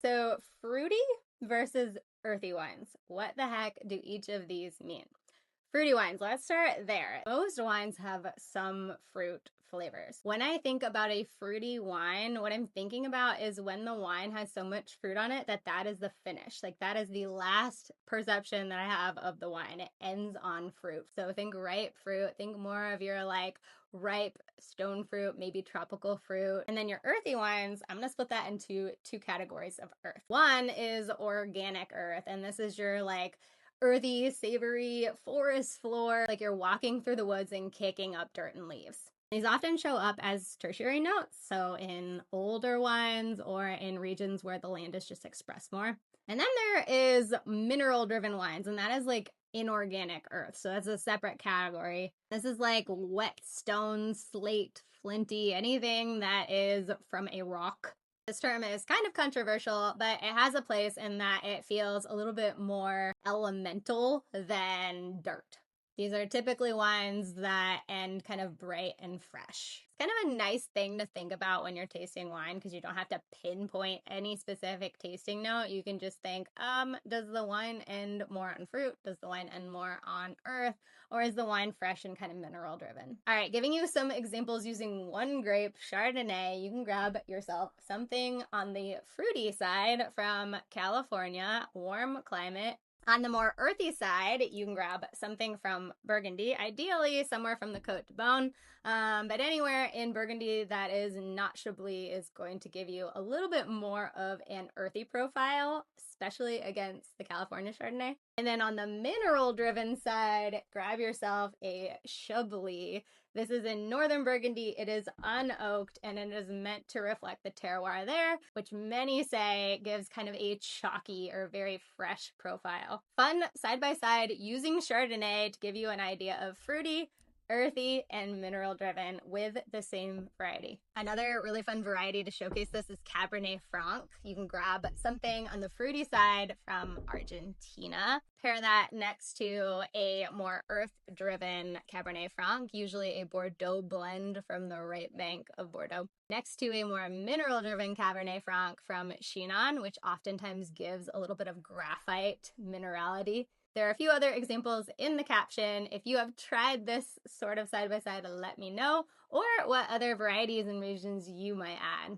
So fruity versus earthy wines. What the heck do each of these mean? Fruity wines, let's start there. Most wines have some fruit flavors. When I think about a fruity wine, what I'm thinking about is when the wine has so much fruit on it that is the finish. Like that is the last perception that I have of the wine. It ends on fruit. So think ripe fruit, think more of your like ripe stone fruit, maybe tropical fruit. And then your earthy wines, I'm going to split that into two categories of earth. One is organic earth, and this is your like earthy, savory forest floor, like you're walking through the woods and kicking up dirt and leaves. These often show up as tertiary notes, so in older wines or in regions where the land is just expressed more. And then there is mineral-driven wines, and that is like inorganic earth, so that's a separate category. This is like wet stone, slate, flinty, anything that is from a rock. This term is kind of controversial, but it has a place in that it feels a little bit more elemental than dirt. These are typically wines that end kind of bright and fresh. It's kind of a nice thing to think about when you're tasting wine because you don't have to pinpoint any specific tasting note. You can just think, does the wine end more on fruit? Does the wine end more on earth? Or is the wine fresh and kind of mineral driven? All right, giving you some examples using one grape, Chardonnay. You can grab yourself something on the fruity side from California, warm climate. On the more earthy side, you can grab something from Burgundy, ideally somewhere from the Côte de Beaune, but anywhere in Burgundy that is not Chablis is going to give you a little bit more of an earthy profile, especially against the California Chardonnay. And then on the mineral-driven side, grab yourself a Chablis. This is in northern Burgundy. It is unoaked, and it is meant to reflect the terroir there, which many say gives kind of a chalky or very fresh profile. Fun side-by-side using Chardonnay to give you an idea of fruity, earthy, and mineral-driven with the same variety. Another really fun variety to showcase this is Cabernet Franc. You can grab something on the fruity side from Argentina. Pair that next to a more earth-driven Cabernet Franc, usually a Bordeaux blend from the right bank of Bordeaux. Next to a more mineral-driven Cabernet Franc from Chinon, which oftentimes gives a little bit of graphite minerality. There are a few other examples in the caption. If you have tried this sort of side-by-side, let me know, or what other varieties and regions you might add.